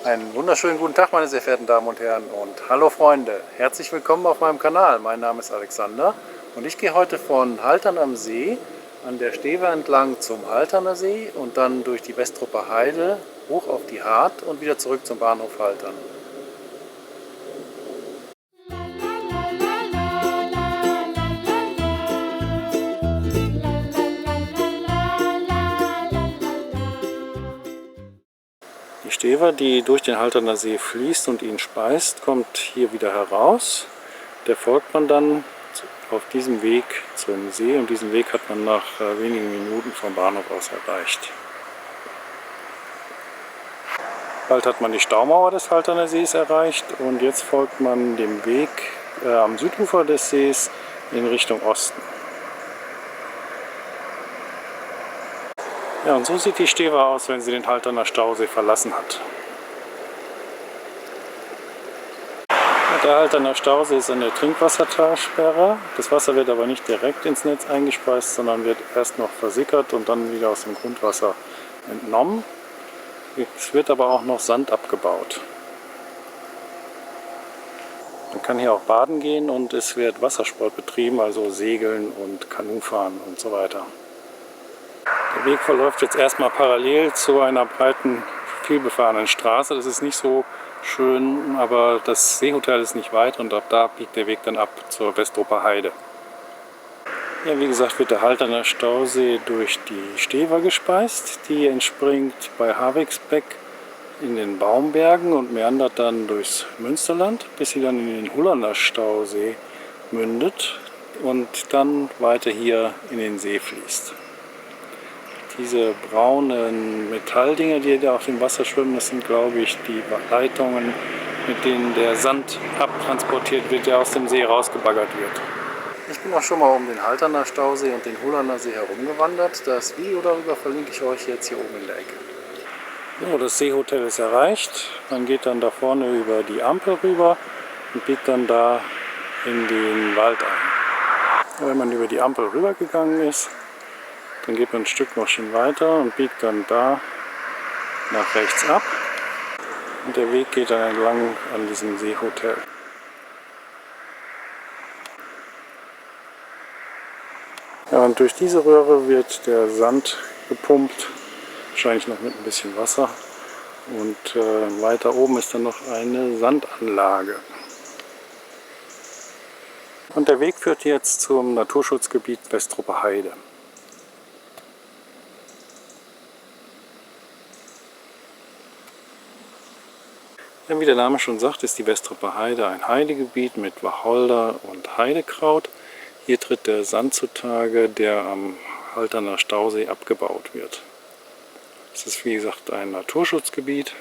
Einen wunderschönen guten Tag, meine sehr verehrten Damen und Herren, und hallo Freunde, herzlich willkommen auf meinem Kanal. Mein Name ist Alexander und ich gehe heute von Haltern am See an der Stever entlang zum Halterner See und dann durch die Westrupper Heide hoch auf die Hart und wieder zurück zum Bahnhof Haltern. Die Stever, die durch den Halterner See fließt und ihn speist, kommt hier wieder heraus. Der folgt man dann auf diesem Weg zum See und diesen Weg hat man nach wenigen Minuten vom Bahnhof aus erreicht. Bald hat man die Staumauer des Halterner Sees erreicht und jetzt folgt man dem Weg am Südufer des Sees in Richtung Osten. Ja, und so sieht die Stever aus, wenn sie den Halterner Stausee verlassen hat. Der Halterner Stausee ist eine Trinkwassertalsperre. Das Wasser wird aber nicht direkt ins Netz eingespeist, sondern wird erst noch versickert und dann wieder aus dem Grundwasser entnommen. Es wird aber auch noch Sand abgebaut. Man kann hier auch baden gehen und es wird Wassersport betrieben, also Segeln und Kanufahren und so weiter. Der Weg verläuft jetzt erstmal parallel zu einer breiten, vielbefahrenen Straße. Das ist nicht so schön, aber das Seehotel ist nicht weit und ab da biegt der Weg dann ab zur Westrupper Heide. Ja, wie gesagt, wird der Halterner Stausee durch die Stever gespeist. Die entspringt bei Havixbeck in den Baumbergen und meandert dann durchs Münsterland, bis sie dann in den Hullerner Stausee mündet und dann weiter hier in den See fließt. Diese braunen Metalldinger, die da auf dem Wasser schwimmen, das sind, glaube ich, die Leitungen, mit denen der Sand abtransportiert wird, der aus dem See rausgebaggert wird. Ich bin auch schon mal um den Halterner Stausee und den Hullerner See herumgewandert. Das Video darüber verlinke ich euch jetzt hier oben in der Ecke. So, das Seehotel ist erreicht. Man geht dann da vorne über die Ampel rüber und biegt dann da in den Wald ein. Wenn man über die Ampel rübergegangen ist, dann geht man ein Stück noch schön weiter und biegt dann da nach rechts ab. Und der Weg geht dann entlang an diesem Seehotel. Ja, und durch diese Röhre wird der Sand gepumpt, wahrscheinlich noch mit ein bisschen Wasser. Und weiter oben ist dann noch eine Sandanlage. Und der Weg führt jetzt zum Naturschutzgebiet Westrupper Heide. Ja, wie der Name schon sagt, ist die Westrupper Heide ein Heidegebiet mit Wacholder und Heidekraut. Hier tritt der Sand zutage, der am Halterner Stausee abgebaut wird. Es ist wie gesagt ein Naturschutzgebiet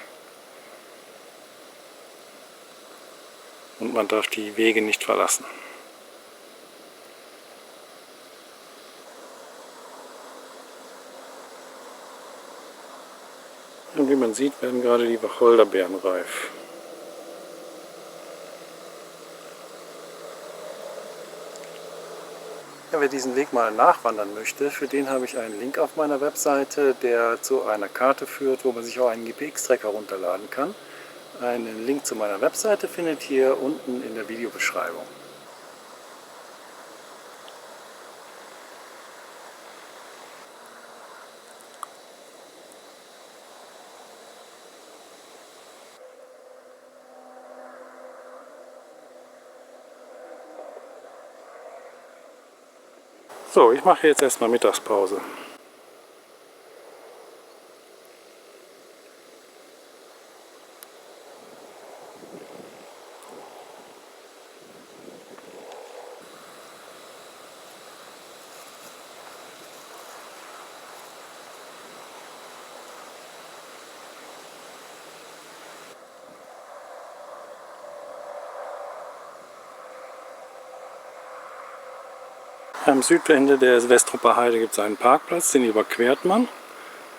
und man darf die Wege nicht verlassen. Und wie man sieht, werden gerade die Wacholderbeeren reif. Ja, wer diesen Weg mal nachwandern möchte, für den habe ich einen Link auf meiner Webseite, der zu einer Karte führt, wo man sich auch einen GPX-Tracker herunterladen kann. Einen Link zu meiner Webseite findet ihr unten in der Videobeschreibung. So, ich mache jetzt erstmal Mittagspause. Am Südende der Westrupper Heide gibt es einen Parkplatz, den überquert man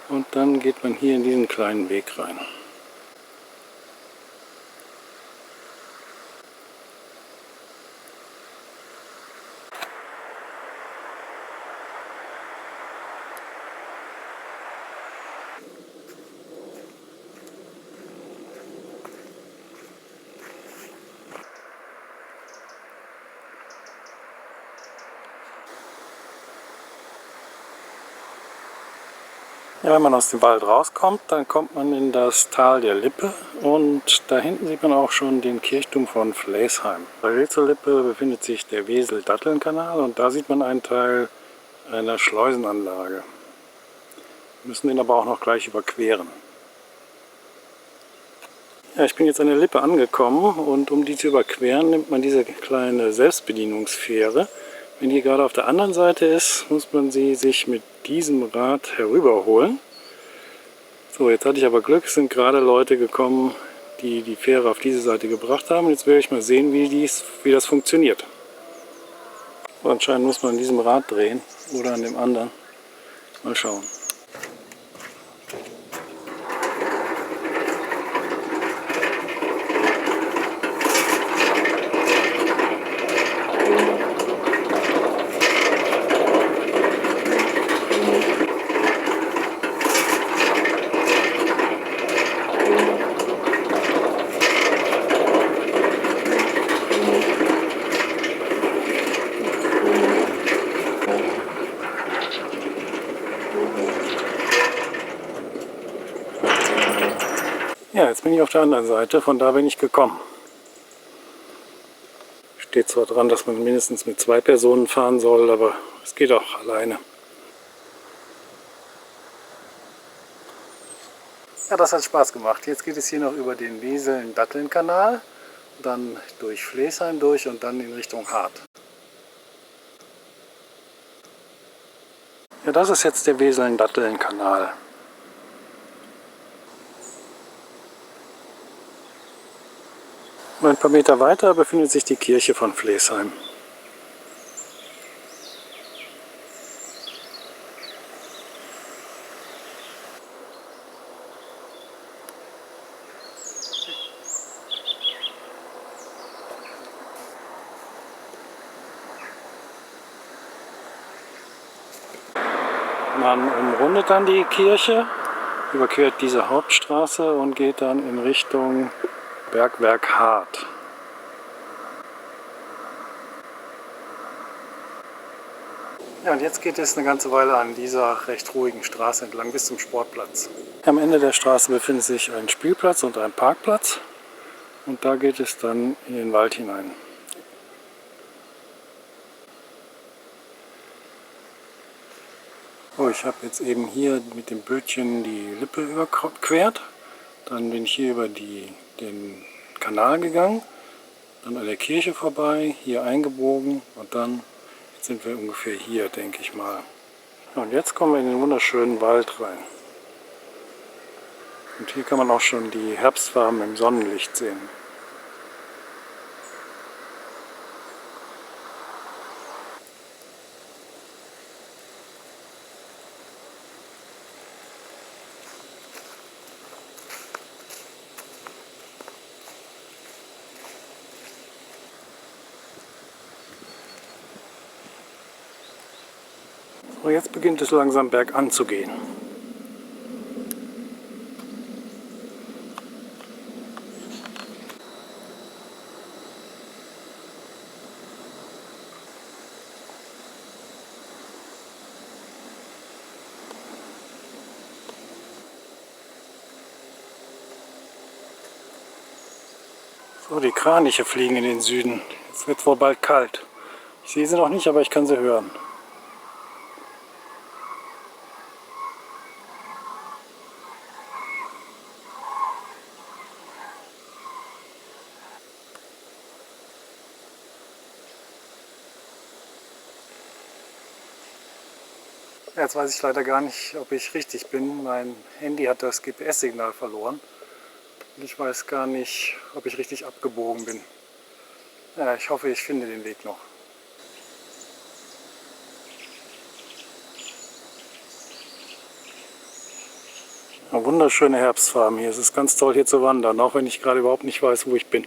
und dann geht man hier in diesen kleinen Weg rein. Ja, wenn man aus dem Wald rauskommt, dann kommt man in das Tal der Lippe und da hinten sieht man auch schon den Kirchturm von Flesheim. Parallel zur Lippe befindet sich der Wesel-Datteln-Kanal und da sieht man einen Teil einer Schleusenanlage. Wir müssen den aber auch noch gleich überqueren. Ja, ich bin jetzt an der Lippe angekommen und um die zu überqueren, nimmt man diese kleine Selbstbedienungsfähre. Wenn die gerade auf der anderen Seite ist, muss man sie sich mit diesem Rad herüberholen. So, jetzt hatte ich aber Glück, es sind gerade Leute gekommen, die die Fähre auf diese Seite gebracht haben. Jetzt werde ich mal sehen, wie das funktioniert. So, anscheinend muss man an diesem Rad drehen oder an dem anderen. Mal schauen. Ja, jetzt bin ich auf der anderen Seite, von da bin ich gekommen. Steht zwar dran, dass man mindestens mit 2 Personen fahren soll, aber es geht auch alleine. Ja, das hat Spaß gemacht. Jetzt geht es hier noch über den Weseln-Datteln-Kanal, dann durch Flesheim durch und dann in Richtung Hart. Ja, das ist jetzt der Weseln-Datteln-Kanal. Ein paar Meter weiter befindet sich die Kirche von Flesheim. Man umrundet dann die Kirche, überquert diese Hauptstraße und geht dann in Richtung Bergwerk Hart. Ja, und jetzt geht es eine ganze Weile an dieser recht ruhigen Straße entlang bis zum Sportplatz. Am Ende der Straße befindet sich ein Spielplatz und ein Parkplatz und da geht es dann in den Wald hinein. So, ich habe jetzt eben hier mit dem Bötchen die Lippe überquert. Dann bin ich hier über den Kanal gegangen, dann an der Kirche vorbei, hier eingebogen und dann jetzt sind wir ungefähr hier, denke ich mal. Ja, und jetzt kommen wir in den wunderschönen Wald rein. Und hier kann man auch schon die Herbstfarben im Sonnenlicht sehen. So, jetzt beginnt es langsam bergan zu gehen. So, die Kraniche fliegen in den Süden. Es wird wohl bald kalt. Ich sehe sie noch nicht, aber ich kann sie hören. Ja, jetzt weiß ich leider gar nicht, ob ich richtig bin. Mein Handy hat das GPS-Signal verloren. Und ich weiß gar nicht, ob ich richtig abgebogen bin. Ja, ich hoffe, ich finde den Weg noch. Ja, wunderschöne Herbstfarben hier. Es ist ganz toll hier zu wandern, auch wenn ich gerade überhaupt nicht weiß, wo ich bin.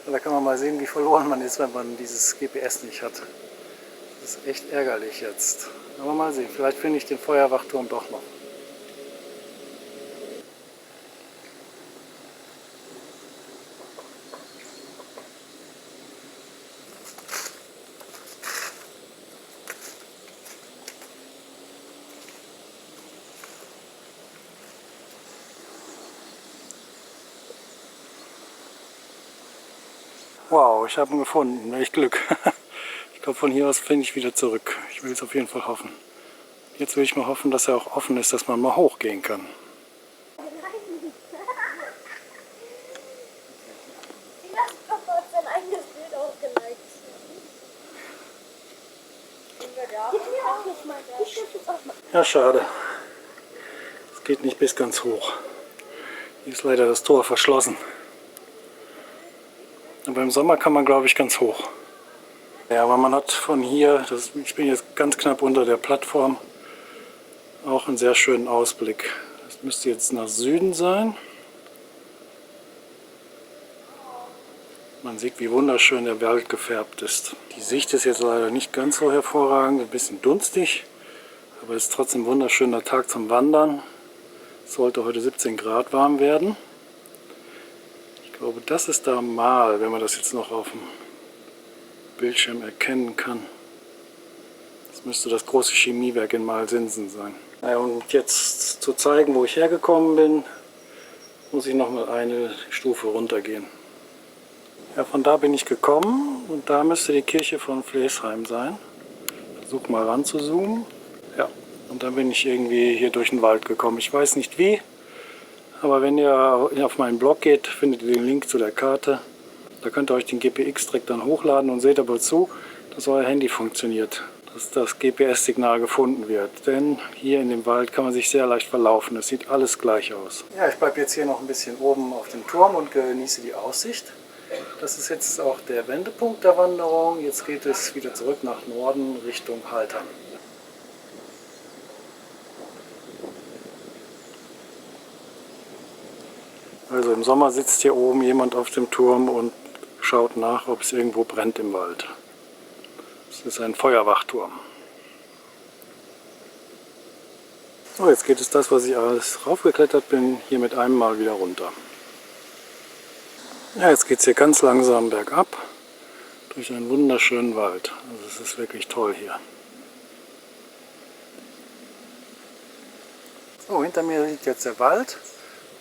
Da kann man mal sehen, wie verloren man ist, wenn man dieses GPS nicht hat. Das ist echt ärgerlich jetzt. Aber mal sehen, vielleicht finde ich den Feuerwachturm doch noch. Wow, ich habe ihn gefunden. Echt Glück. Ich glaube, von hier aus finde ich wieder zurück. Ich will es auf jeden Fall hoffen. Jetzt will ich mal hoffen, dass er auch offen ist, dass man mal hochgehen kann. Ja, schade. Es geht nicht bis ganz hoch. Hier ist leider das Tor verschlossen. Aber im Sommer kann man, glaube ich, ganz hoch. Ja, aber man hat von hier, ich bin jetzt ganz knapp unter der Plattform, auch einen sehr schönen Ausblick. Das müsste jetzt nach Süden sein. Man sieht, wie wunderschön der Wald gefärbt ist. Die Sicht ist jetzt leider nicht ganz so hervorragend, ein bisschen dunstig, aber es ist trotzdem ein wunderschöner Tag zum Wandern. Es sollte heute 17 Grad warm werden. Ich glaube, das ist da Mal, wenn man das jetzt noch auf dem Bildschirm erkennen kann. Das müsste das große Chemiewerk in Malsinsen sein. Ja, und jetzt zu zeigen, wo ich hergekommen bin, muss ich noch mal eine Stufe runtergehen. Ja, von da bin ich gekommen und da müsste die Kirche von Flesheim sein. Versuch mal ran zu zoomen. Ja, und dann bin ich irgendwie hier durch den Wald gekommen. Ich weiß nicht wie, aber wenn ihr auf meinen Blog geht, findet ihr den Link zu der Karte. Da könnt ihr euch den GPX-Track dann hochladen und seht aber zu, dass euer Handy funktioniert, dass das GPS-Signal gefunden wird. Denn hier in dem Wald kann man sich sehr leicht verlaufen. Es sieht alles gleich aus. Ja, ich bleibe jetzt hier noch ein bisschen oben auf dem Turm und genieße die Aussicht. Das ist jetzt auch der Wendepunkt der Wanderung. Jetzt geht es wieder zurück nach Norden Richtung Haltern. Also im Sommer sitzt hier oben jemand auf dem Turm und schaut nach, ob es irgendwo brennt im Wald. Das ist ein Feuerwachturm. So, jetzt geht es das, was ich alles raufgeklettert bin, hier mit einem Mal wieder runter. Ja, jetzt geht es hier ganz langsam bergab durch einen wunderschönen Wald. Also es ist wirklich toll hier. So, hinter mir liegt jetzt der Wald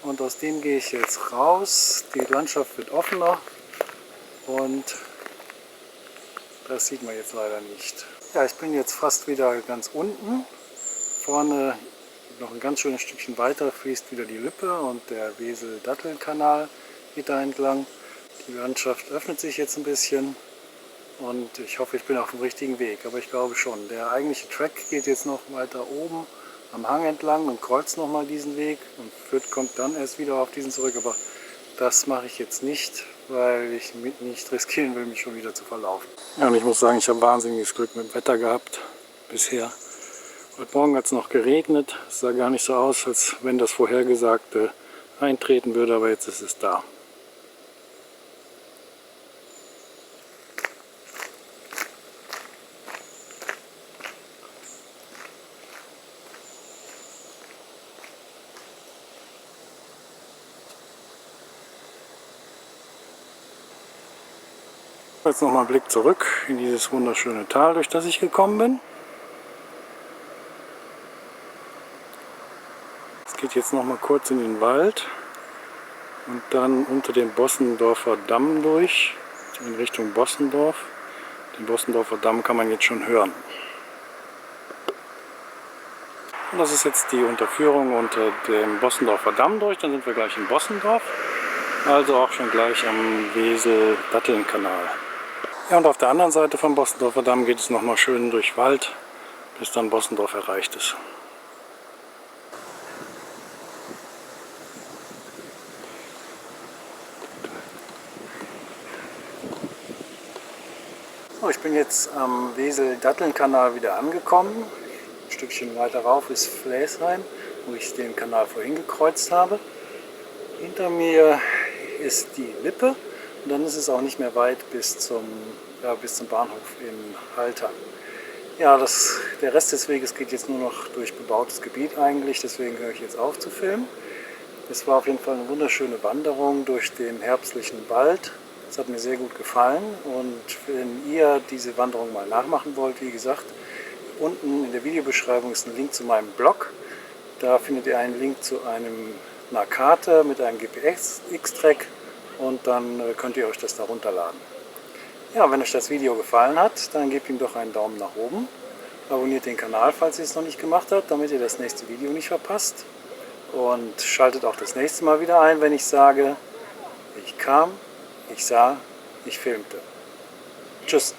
und aus dem gehe ich jetzt raus. Die Landschaft wird offener und das sieht man jetzt leider nicht. Ja, ich bin jetzt fast wieder ganz unten. Vorne noch ein ganz schönes Stückchen weiter fließt wieder die Lippe und der Wesel-Datteln-Kanal geht da entlang. Die Landschaft öffnet sich jetzt ein bisschen und ich hoffe, ich bin auf dem richtigen Weg, aber ich glaube schon. Der eigentliche Track geht jetzt noch weiter oben am Hang entlang und kreuzt nochmal diesen Weg und kommt dann erst wieder auf diesen zurück, aber das mache ich jetzt nicht, weil ich nicht riskieren will, mich schon wieder zu verlaufen. Ja, und ich muss sagen, ich habe wahnsinniges Glück mit dem Wetter gehabt bisher. Heute Morgen hat es noch geregnet. Es sah gar nicht so aus, als wenn das Vorhergesagte eintreten würde, aber jetzt ist es da. Jetzt nochmal einen Blick zurück in dieses wunderschöne Tal, durch das ich gekommen bin. Es geht jetzt nochmal kurz in den Wald und dann unter den Bossendorfer Damm durch, in Richtung Bossendorf. Den Bossendorfer Damm kann man jetzt schon hören. Und das ist jetzt die Unterführung unter dem Bossendorfer Damm durch, dann sind wir gleich in Bossendorf, also auch schon gleich am Wesel-Datteln-Kanal. Ja, und auf der anderen Seite vom Bossendorfer Damm geht es nochmal schön durch Wald, bis dann Bossendorf erreicht ist. So, ich bin jetzt am Wesel-Datteln-Kanal wieder angekommen. Ein Stückchen weiter rauf ist Flesheim, wo ich den Kanal vorhin gekreuzt habe. Hinter mir ist die Lippe. Und dann ist es auch nicht mehr weit bis zum Bahnhof in Haltern. Ja, der Rest des Weges geht jetzt nur noch durch bebautes Gebiet eigentlich, deswegen höre ich jetzt auf zu filmen. Es war auf jeden Fall eine wunderschöne Wanderung durch den herbstlichen Wald. Es hat mir sehr gut gefallen und wenn ihr diese Wanderung mal nachmachen wollt, wie gesagt, unten in der Videobeschreibung ist ein Link zu meinem Blog. Da findet ihr einen Link zu einer Karte mit einem GPS-Track. Und dann könnt ihr euch das da runterladen. Ja, wenn euch das Video gefallen hat, dann gebt ihm doch einen Daumen nach oben. Abonniert den Kanal, falls ihr es noch nicht gemacht habt, damit ihr das nächste Video nicht verpasst. Und schaltet auch das nächste Mal wieder ein, wenn ich sage, ich kam, ich sah, ich filmte. Tschüss.